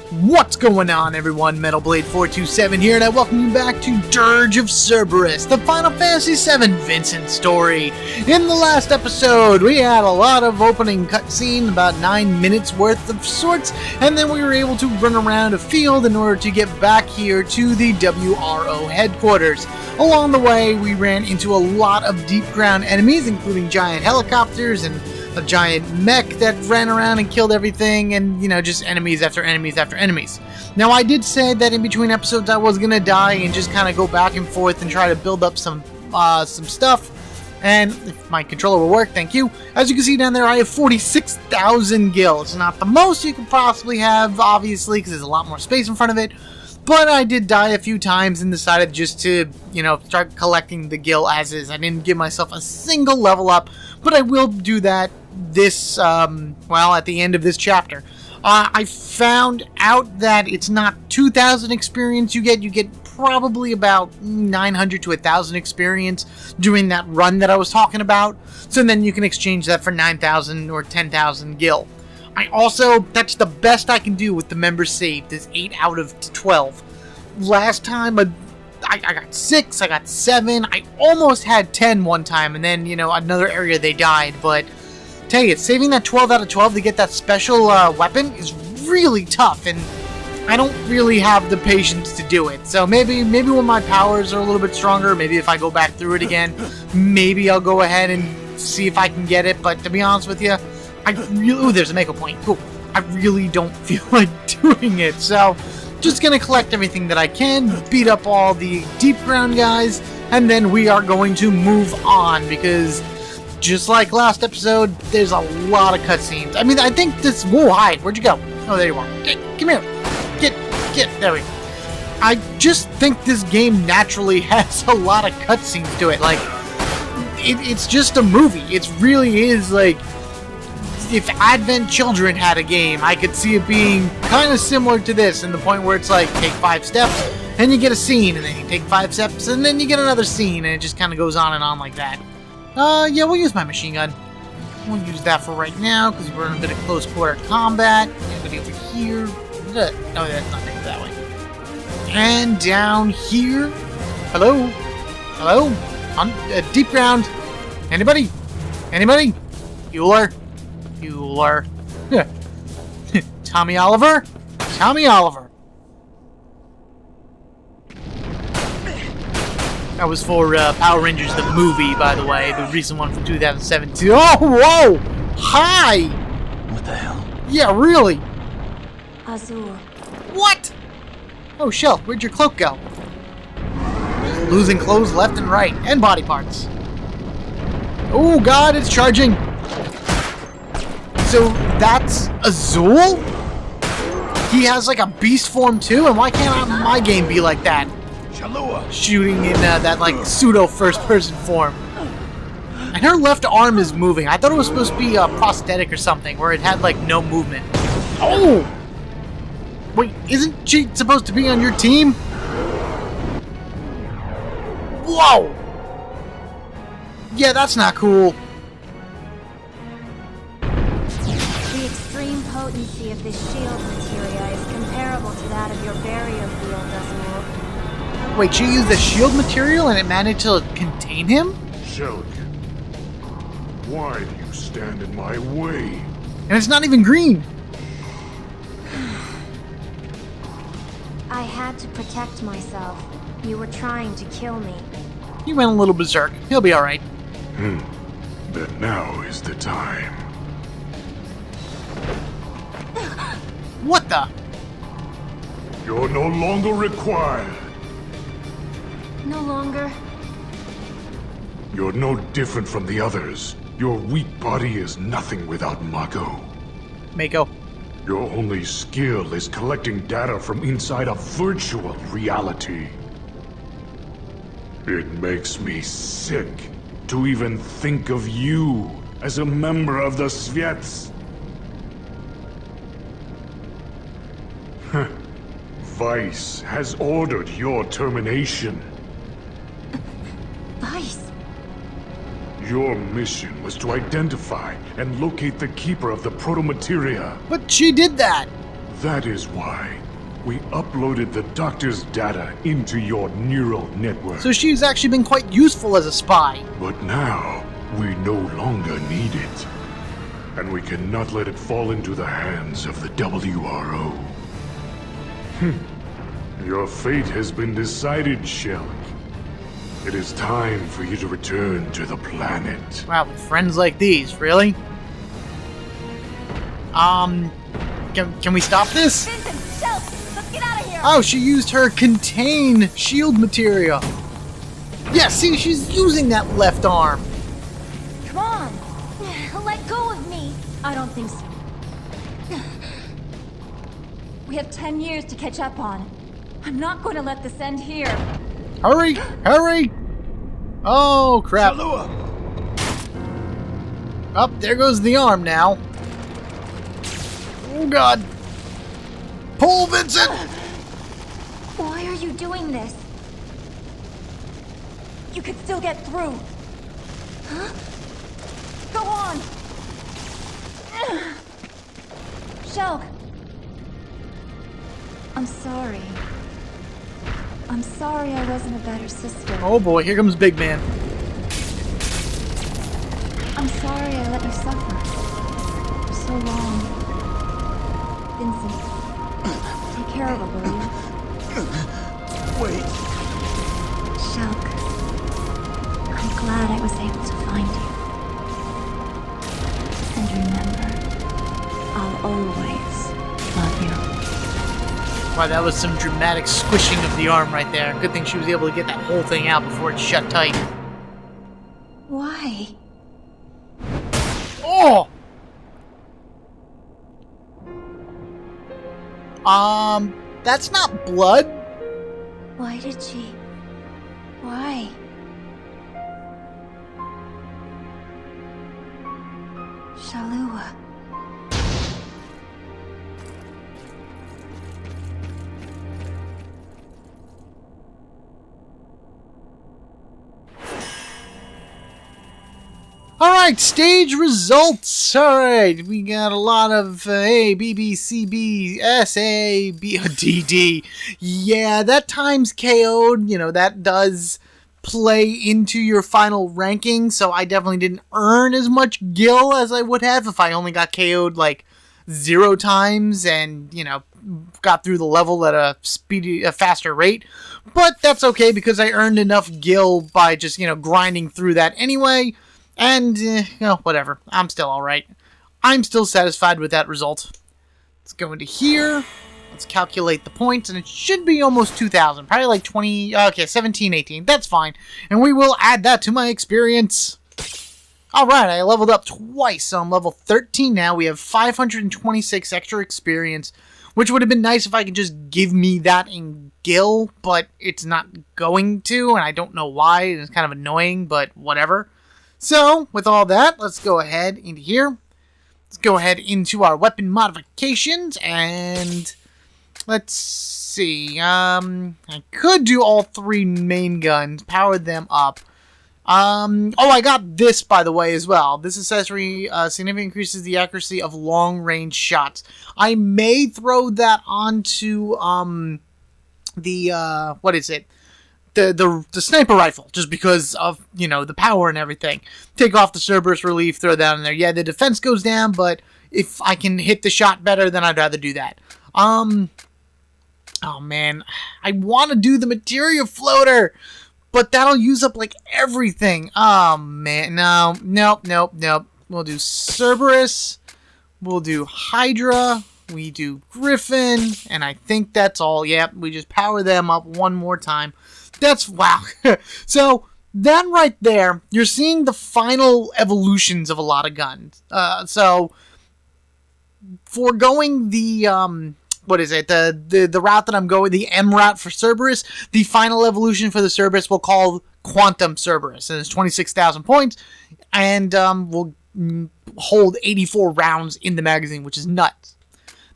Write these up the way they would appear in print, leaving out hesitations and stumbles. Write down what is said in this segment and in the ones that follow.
What's going on, everyone? Metal Blade 427 here, and I welcome you back to Dirge of Cerberus, the Final Fantasy VII Vincent story. In the last episode, we had a lot of opening cutscene, about 9 minutes worth of sorts, and then we were able to run around a field in order to get back here to the WRO headquarters. Along the way, we ran into a lot of Deepground enemies, including giant helicopters and a giant mech that ran around and killed everything, and, you know, just enemies after enemies after enemies. Now, I did say that in between episodes I was gonna die and just kind of go back and forth and try to build up some stuff, and if my controller will work, thank you. As you can see down there, I have 46,000 gil. It's not the most you could possibly have, obviously, because there's a lot more space in front of it, but I did die a few times and decided just to, you know, start collecting the gil as is. I didn't give myself a single level up, but I will do that this, at the end of this chapter. I found out that it's not 2,000 experience you get probably about 900 to 1,000 experience doing that run that I was talking about. So then you can exchange that for 9,000 or 10,000 gil. That's the best I can do with the members saved, is 8 out of 12. Last time, I got 6, I got 7, I almost had 10 one time, and then, you know, another area they died, but tell you, saving that 12 out of 12 to get that special weapon is really tough, and I don't really have the patience to do it. So maybe when my powers are a little bit stronger, maybe if I go back through it again, maybe I'll go ahead and see if I can get it, but to be honest with you, there's a Mako point, cool. I really don't feel like doing it, so just gonna collect everything that I can, beat up all the Deepground guys, and then we are going to move on, because just like last episode, there's a lot of cutscenes. I mean, I think this... Whoa, hide. Where'd you go? Oh, there you are. Come here. Get. There we go. I just think this game naturally has a lot of cutscenes to it. Like, it's just a movie. It really is, like... If Advent Children had a game, I could see it being kind of similar to this, in the point where it's like, take 5 steps, and you get a scene, and then you take 5 steps, and then you get another scene, and it just kind of goes on and on like that. Yeah, we'll use my machine gun. We'll use that for right now, because we're in a bit of close quarter combat. I'm gonna be over here. No, that's not going that way. And down here. Hello? On Deepground. Anybody? Bueller? Tommy Oliver? That was for Power Rangers the movie, by the way, the recent one from 2017. Oh, whoa! Hi! What the hell? Yeah, really? Azul. What? Oh, Shell, where'd your cloak go? Losing clothes left and right, and body parts. Oh god, it's charging! So, that's Azul? He has like a beast form too, and why can't my game be like that? Shalua. Shooting in that like pseudo first-person form. And her left arm is moving. I thought it was supposed to be a prosthetic or something, where it had like no movement. Oh! Wait, isn't she supposed to be on your team? Whoa! Yeah, that's not cool. The extreme potency of this shield materia is comparable to that of your barrier field, Azul. Wait, she used the shield material and it managed to contain him? Shelke, why do you stand in my way? And it's not even green. I had to protect myself. You were trying to kill me. He went a little berserk. He'll be alright. Then now is the time. What the? You're no longer required. No longer. You're no different from the others. Your weak body is nothing without Mako. Mako. Your only skill is collecting data from inside a virtual reality. It makes me sick to even think of you as a member of the Sviets. VII has ordered your termination. VII? Your mission was to identify and locate the keeper of the proto-materia. But she did that! That is why we uploaded the doctor's data into your neural network. So she's actually been quite useful as a spy. But now, we no longer need it. And we cannot let it fall into the hands of the WRO. Your fate has been decided, Shelke. It is time for you to return to the planet. Wow, with friends like these, really? Can we stop this? Vincent, Shelke, let's get out of here! Oh, she used her contain shield material. Yeah, see, she's using that left arm. Come on! Let go of me! I don't think so. We have 10 years to catch up on. I'm not going to let this end here. Hurry! Hurry! Oh, crap. Shalua! Up, there goes the arm now. Oh, God. Pull, Vincent! Why are you doing this? You could still get through. Huh? Go on! Shelke. I'm sorry. I'm sorry I wasn't a better sister. Oh boy, here comes Big Man. I'm sorry I let you suffer for so long. Vincent, take care of her, will you? Wait. Shelke, I'm glad I was able to find you. And remember, I'll always love you. Wow, that was some dramatic squishing of the arm right there. Good thing she was able to get that whole thing out before it shut tight. Why? Oh! That's not blood. Why did she? Why? Shalua. Alright, stage results. Alright, we got a lot of A, B, B, C, B, S, A, B, D, D. Yeah, that time's KO'd. You know, that does play into your final ranking, so I definitely didn't earn as much gil as I would have if I only got KO'd like 0 times and, you know, got through the level at a faster rate. But that's okay because I earned enough gil by just, you know, grinding through that anyway. And, you know, whatever. I'm still alright. I'm still satisfied with that result. Let's go into here. Let's calculate the points, and it should be almost 2,000. Probably like 20, okay, 17, 18. That's fine. And we will add that to my experience. Alright, I leveled up twice, so I'm level 13 now. We have 526 extra experience, which would have been nice if I could just give me that in gil, but it's not going to, and I don't know why. It's kind of annoying, but whatever. So, with all that, let's go ahead into here. Let's go ahead into our weapon modifications, and let's see. I could do all 3 main guns, power them up. Oh, I got this, by the way, as well. This accessory significantly increases the accuracy of long-range shots. I may throw that onto, what is it? The sniper rifle, just because of, you know, the power and everything. Take off the Cerberus relief, throw that in there. Yeah, the defense goes down, but if I can hit the shot better, then I'd rather do that. Oh man, I want to do the materia floater, but that'll use up like everything. Oh man, nope. We'll do Cerberus, we'll do Hydra, we do Griffin, and I think that's all. Yep, we just power them up one more time. That's, wow. So, that right there, you're seeing the final evolutions of a lot of guns. So, foregoing the, what is it, the route that I'm going, the M route for Cerberus, the final evolution for the Cerberus we'll call Quantum Cerberus, and it's 26,000 points, and will hold 84 rounds in the magazine, which is nuts.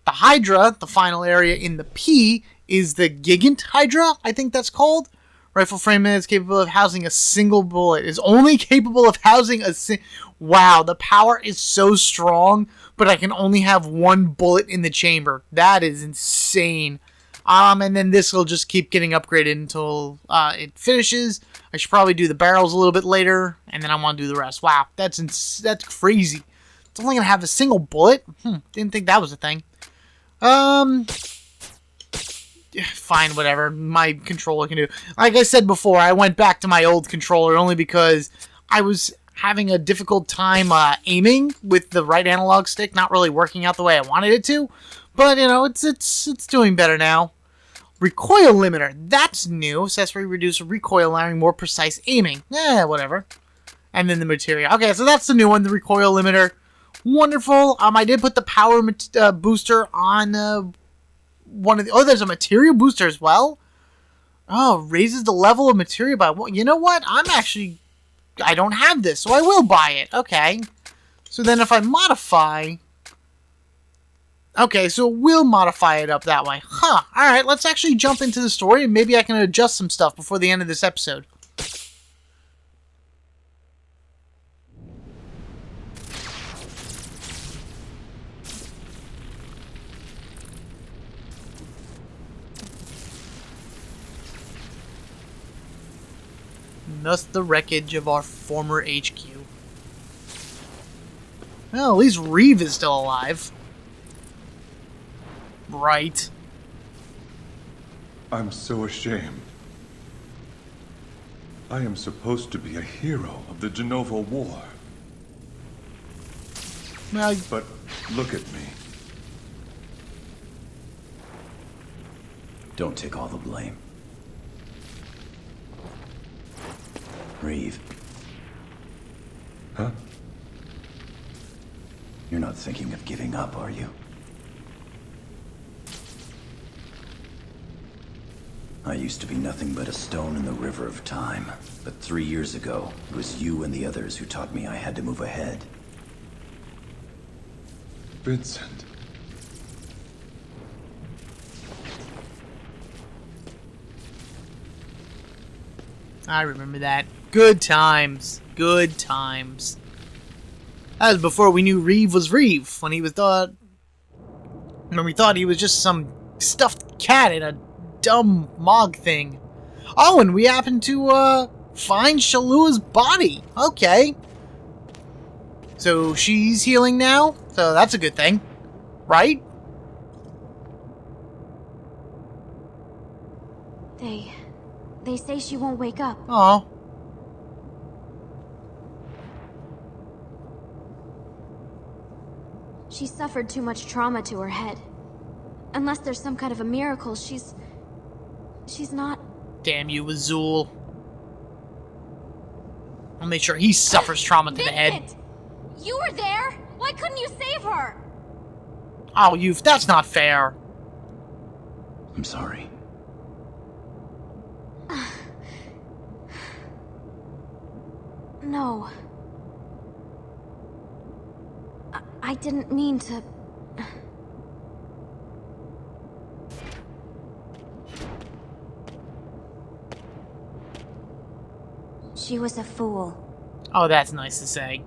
The Hydra, the final area in the P, is the Gigant Hydra, I think that's called. Rifle frame is capable of housing a single bullet. Is only capable of housing a Wow, the power is so strong, but I can only have one bullet in the chamber. That is insane. And then this will just keep getting upgraded until it finishes. I should probably do the barrels a little bit later, and then I want to do the rest. Wow, that's crazy. It's only gonna have a single bullet. Didn't think that was a thing. Fine, whatever. My controller can do. Like I said before, I went back to my old controller only because I was having a difficult time aiming with the right analog stick, not really working out the way I wanted it to. But you know, it's doing better now. Recoil limiter, that's new. Accessory reduce recoil, allowing more precise aiming. Whatever. And then the material. Okay, so that's the new one, the recoil limiter. Wonderful. I did put the power booster on one of the... Oh, there's a material booster as well? Oh, raises the level of material by... Well, you know what? I don't have this, so I will buy it. Okay. So then if I modify... Okay, so we'll modify it up that way. Alright, let's actually jump into the story, and maybe I can adjust some stuff before the end of this episode. Thus the wreckage of our former HQ. Well, at least Reeve is still alive. Right. I'm so ashamed. I am supposed to be a hero of the Genova War. Well, but look at me. Don't take all the blame. Reeve. Huh? You're not thinking of giving up, are you? I used to be nothing but a stone in the river of time. But 3 years ago, it was you and the others who taught me I had to move ahead. Vincent. I remember that. Good times. Good times. That was before we knew Reeve was Reeve. When we thought he was just some stuffed cat in a dumb Mog thing. Oh, and we happened to find Shalua's body. Okay. So she's healing now? So that's a good thing. Right? They say she won't wake up. Oh. She suffered too much trauma to her head. Unless there's some kind of a miracle, she's not... Damn you, Azul. I'll make sure he suffers trauma to the head. Vincent! You were there? Why couldn't you save her? Oh, that's not fair. I'm sorry. No. I didn't mean to... She was a fool. Oh, that's nice to say.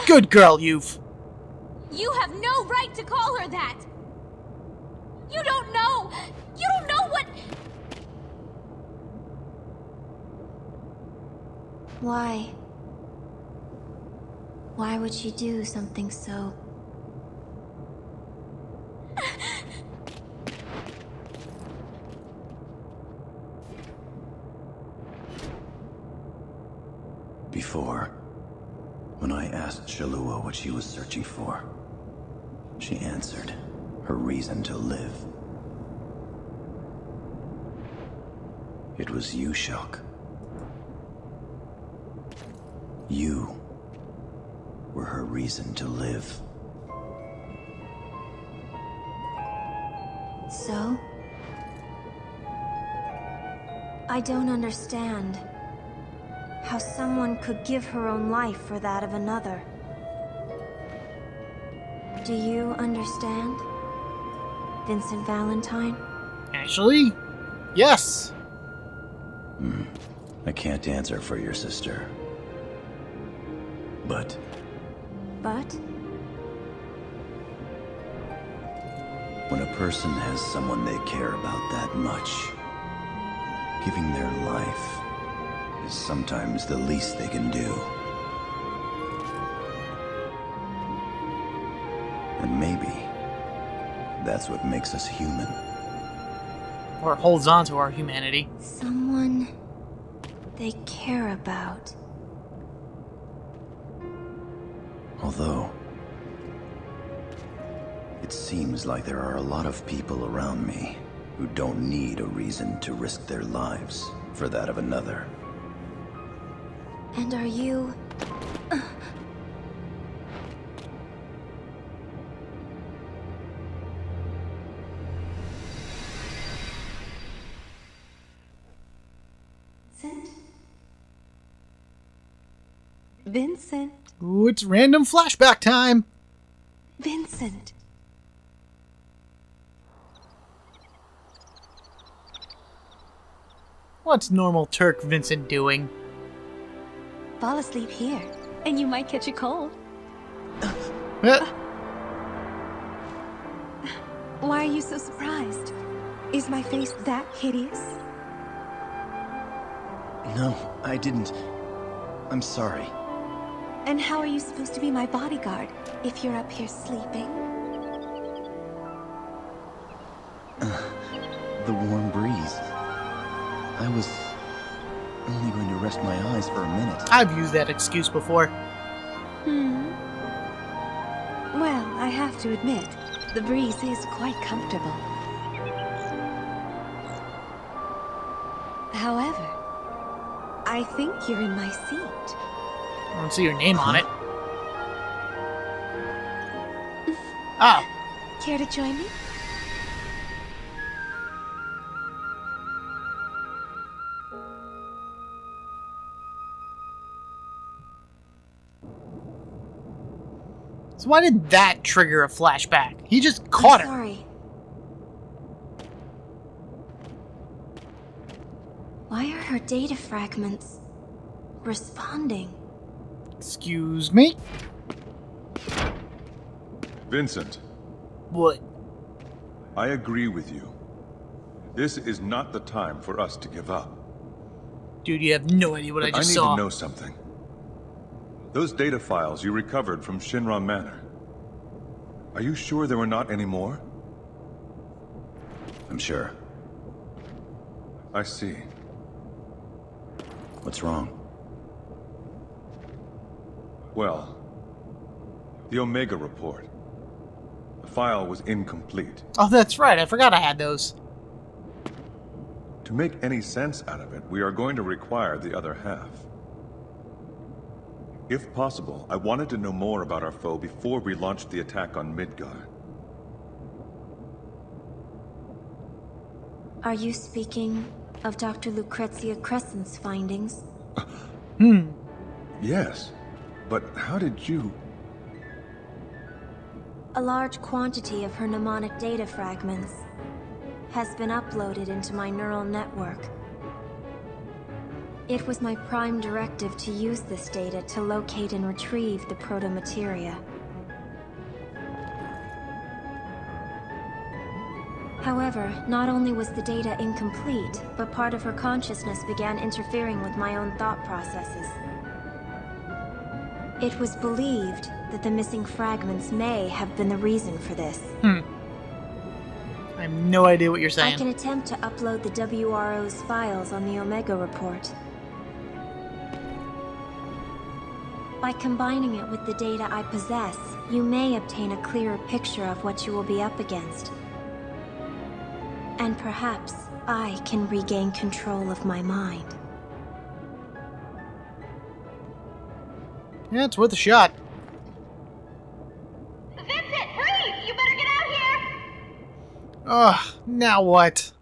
Good girl, Youth. You have no right to call her that! You don't know! You don't know what... Why? Why would she do something so... Before, when I asked Shalua what she was searching for, she answered her reason to live. It was you, Shelke. You were her reason to live. So? I don't understand how someone could give her own life for that of another. Do you understand, Vincent Valentine? Yeah, Actually, yes. I can't answer for your sister. But But? when a person has someone they care about that much, giving their life is sometimes the least they can do. And maybe that's what makes us human. Or holds on to our humanity. Someone they care about. Although, it seems like there are a lot of people around me who don't need a reason to risk their lives for that of another. And are you... Vincent? Ooh, it's random flashback time. Vincent? What's normal Turk Vincent doing? Fall asleep here, and you might catch a cold. Eh, Why are you so surprised? Is my face that hideous? No, I didn't. I'm sorry. And how are you supposed to be my bodyguard if you're up here sleeping? The warm breeze. I was only going to rest my eyes for a minute. I've used that excuse before. Well, I have to admit, the breeze is quite comfortable. However, I think you're in my seat. I don't see your name on it. Oh, Care to join me? so why did that trigger a flashback? He just caught I'm her. sorry. Why are her data fragments responding? Excuse me? Vincent, What? I agree with you. This is not the time for us to give up. Dude, you have no idea what I But I just need saw. to know something. Those data files you recovered from Shinra Manor. Are you sure there were not any more? I'm sure. I see. What's wrong? Well, the Omega report. The file was incomplete. Oh, that's right. I forgot I had those. To make any sense out of it, we are going to require the other half. If possible, I wanted to know more about our foe before we launched the attack on Midgar. Are you speaking of Dr. Lucrezia Crescent's findings? Yes, but how did you... A large quantity of her mnemonic data fragments has been uploaded into my neural network. It was my prime directive to use this data to locate and retrieve the proto-materia. However, not only was the data incomplete, but part of her consciousness began interfering with my own thought processes. It was believed that the missing fragments may have been the reason for this. I have no idea what you're I saying. can attempt to upload the WRO's files on the Omega report. By combining it with the data I possess, you may obtain a clearer picture of what you will be up against. And perhaps I can regain control of my mind. Yeah, it's worth a shot. Vincent, hurry! You better get out here! Ugh, now what?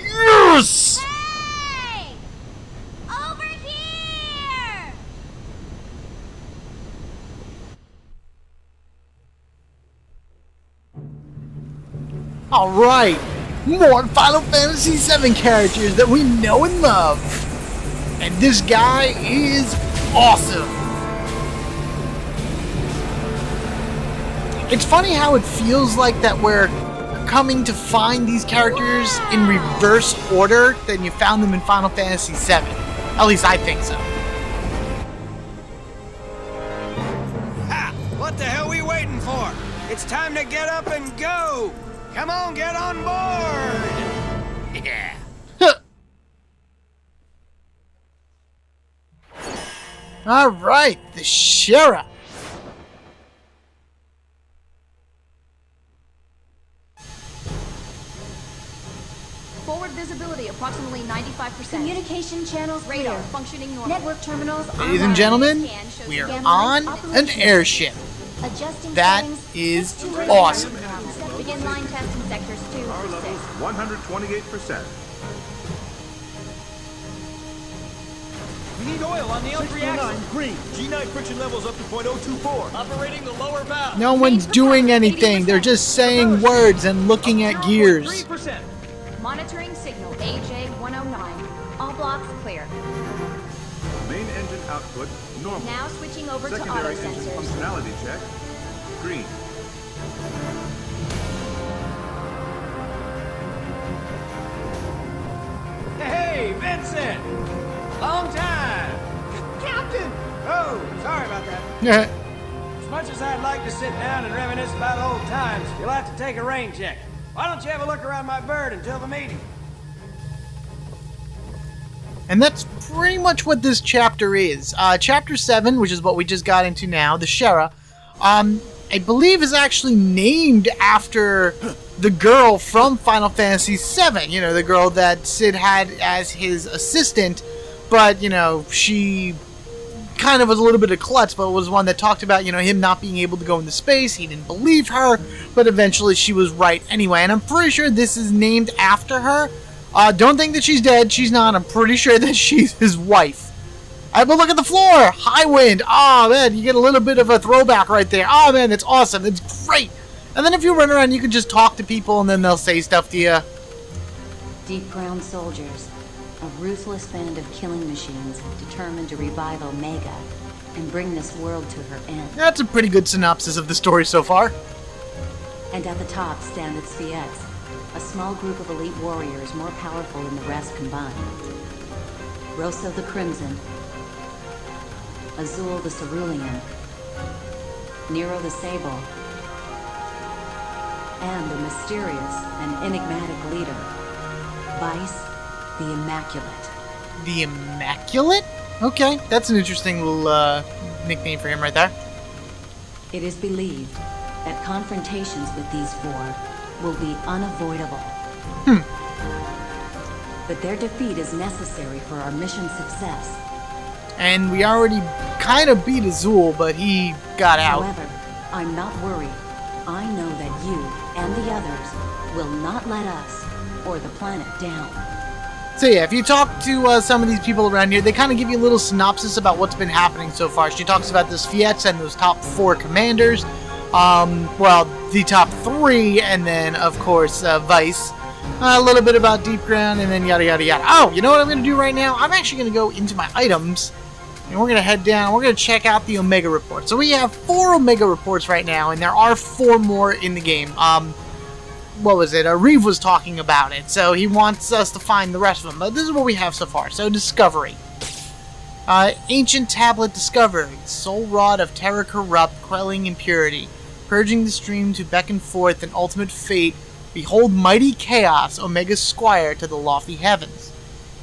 Yes! Hey! Over here! Alright, more Final Fantasy VII characters that we know and love. And this guy is awesome. It's funny how it feels like that we're coming to find these characters in reverse order than you found them in Final Fantasy VII. At least I think so. Ha! What the hell are we waiting for? It's time to get up and go! Come on, get on board! Yeah. Alright, the Sheriff. Forward visibility approximately 95%. Communication channels Radar clear. functioning normal. Network terminals Ladies online. and gentlemen, Scan shows we are again on live an operation. airship. Adjusting That settings. is 200 awesome. Begin line test in sectors 2 Power through 6. levels 128%. We need oil on the L3 axis. Green. G9 friction levels up to .024. Operating the lower valve. No one's doing anything. They're just saying words and looking at gears. 3%. Monitoring signal AJ109. All blocks clear. Main engine output normal. Now switching over to auto Secondary engine sensors. functionality check. Green. Hey, Vincent! Long time! Captain! Oh, sorry about that. As much as I'd like to sit down and reminisce about old times, you'll have to take a rain check. Why don't you have a look around my bird until the meeting? And that's pretty much what this chapter is. Chapter 7, which is what we just got into now, the Shera, I believe is actually named after the girl from Final Fantasy VII. You know, the girl that Sid had as his assistant, but, you know, she kind of was a little bit of klutz, but was one that talked about, you know, him not being able to go into space. He didn't believe her, but eventually she was right anyway. And I'm pretty sure this is named after her. Don't think that she's dead. She's not. I'm pretty sure that she's his wife. But look at the floor. High wind. Oh, man, you get a little bit of a throwback right there. Oh, man, it's awesome. It's great. And then if you run around, you can just talk to people, and then they'll say stuff to you. Deepground soldiers, a ruthless band of killing machines determined to revive Omega and bring this world to her end. That's a pretty good synopsis of the story so far. And at the top stand its VII, a small group of elite warriors more powerful than the rest combined. Rosso the Crimson, Azul the Cerulean, Nero the Sable, and the mysterious and enigmatic leader, Vice the Immaculate. The Immaculate? Okay, that's an interesting little nickname for him right there. It is believed that confrontations with these four will be unavoidable. But their defeat is necessary for our mission's success. And we already kind of beat Azul, but he got out. However, I'm not worried. I know that you and the others will not let us or the planet down. So yeah, if you talk to some of these people around here, they kind of give you a little synopsis about what's been happening so far. She talks about this VII and those top 4 commanders. Well, the top 3, and then, of course, Vice. A little bit about Deepground, and then yada yada yada. Oh, you know what I'm going to do right now? I'm actually going to go into my items, and we're going to head down. We're going to check out the Omega report. So we have 4 Omega reports right now, and there are 4 more in the game. What was it? Reeve was talking about it, so he wants us to find the rest of them. But this is what we have so far. So, Discovery. Ancient tablet discovered. Soul rod of terror corrupt, quelling impurity. Purging the stream to beckon forth an ultimate fate. Behold mighty chaos, Omega's squire to the lofty heavens.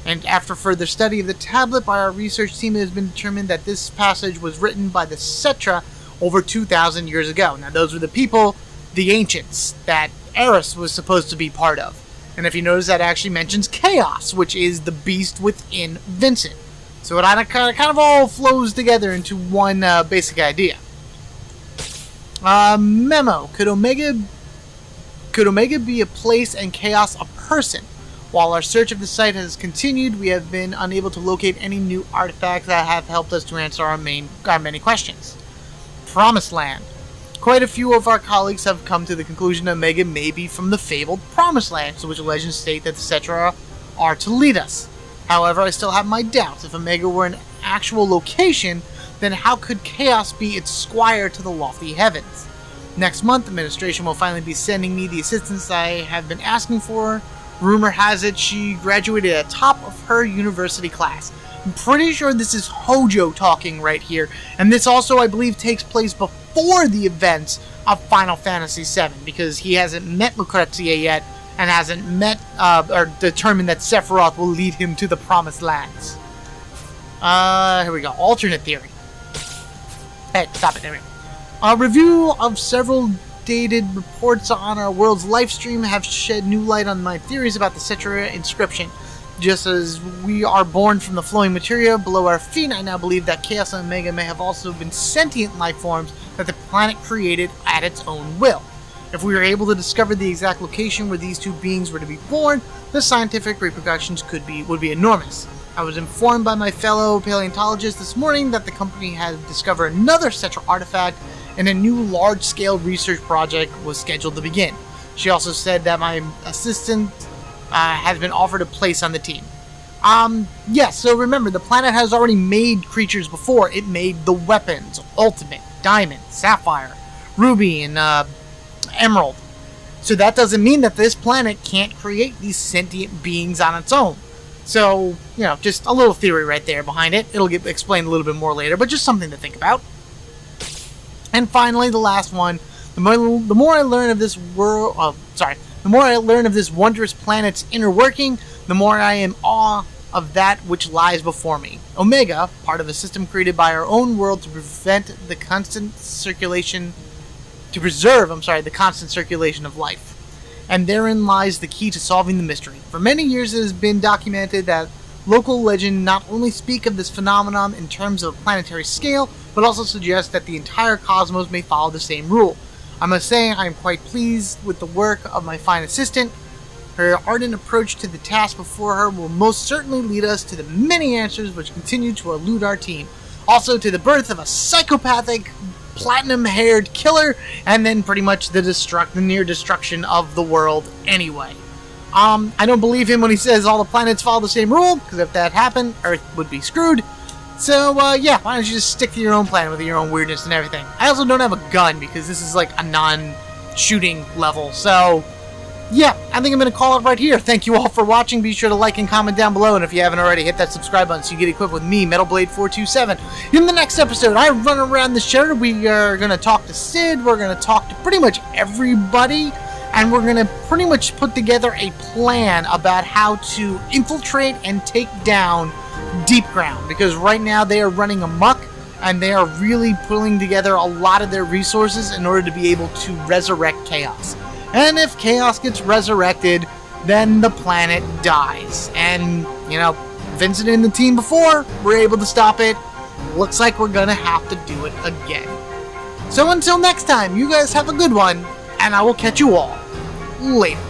And after further study of the tablet by our research team, it has been determined that this passage was written by the Cetra over 2,000 years ago. Now, those were the people, the ancients, that Eris was supposed to be part of. And if you notice, that actually mentions chaos, which is the beast within Vincent. So it kind of all flows together into one basic idea. Memo. Could Omega be a place and chaos a person? While our search of the site has continued, we have been unable to locate any new artifacts that have helped us to answer our many questions. Promised Land. Quite a few of our colleagues have come to the conclusion that Omega may be from the fabled Promised Land, to which legends state that the Cetra are to lead us. However, I still have my doubts. If Omega were an actual location, then how could Chaos be its squire to the lofty heavens? Next month, the administration will finally be sending me the assistance I have been asking for. Rumor has it she graduated at the top of her university class. I'm pretty sure this is Hojo talking right here, and this also, I believe, takes place before the events of Final Fantasy VII, because he hasn't met Lucrezia yet, and hasn't met, or determined that Sephiroth will lead him to the Promised Lands. Here we go. Alternate theory. Hey, stop it. There we go. A review of several dated reports on our world's live stream have shed new light on my theories about the Cetra inscription. Just as we are born from the flowing materia below our feet, I now believe that Chaos and Omega may have also been sentient life forms that the planet created at its own will. If we were able to discover the exact location where these two beings were to be born, the scientific repercussions would be enormous. I was informed by my fellow paleontologist this morning that the company had discovered another Cetra artifact, and a new large-scale research project was scheduled to begin. She also said that my assistant has been offered a place on the team. Yes, so remember, the planet has already made creatures before. It made the weapons, Ultimate, Diamond, Sapphire, Ruby, and Emerald. So that doesn't mean that this planet can't create these sentient beings on its own. So, you know, just a little theory right there behind it. It'll get explained a little bit more later, but just something to think about. And finally, the last one. The more I learn of this the more I learn of this wondrous planet's inner working, the more I am awe of that which lies before me. Omega, part of a system created by our own world to preserve the constant circulation of life. And therein lies the key to solving the mystery. For many years it has been documented that local legend not only speak of this phenomenon in terms of a planetary scale, but also suggest that the entire cosmos may follow the same rule. I must say I am quite pleased with the work of my fine assistant. Her ardent approach to the task before her will most certainly lead us to the many answers which continue to elude our team. Also to the birth of a psychopathic, platinum-haired killer, and then pretty much the near destruction of the world anyway. I don't believe him when he says all the planets follow the same rule, because if that happened, Earth would be screwed. So, yeah, why don't you just stick to your own planet with your own weirdness and everything. I also don't have a gun, because this is like a non-shooting level, so yeah, I think I'm going to call it right here. Thank you all for watching. Be sure to like and comment down below, and if you haven't already, hit that subscribe button so you get equipped with me, MetalBlade427. In the next episode, I run around the show. We are going to talk to Sid. We're going to talk to pretty much everybody, and we're going to pretty much put together a plan about how to infiltrate and take down Deepground, because right now they are running amok, and they are really pulling together a lot of their resources in order to be able to resurrect Chaos. And if Chaos gets resurrected, then the planet dies. And, you know, Vincent and the team before were able to stop it. Looks like we're gonna have to do it again. So until next time, you guys have a good one, and I will catch you all later.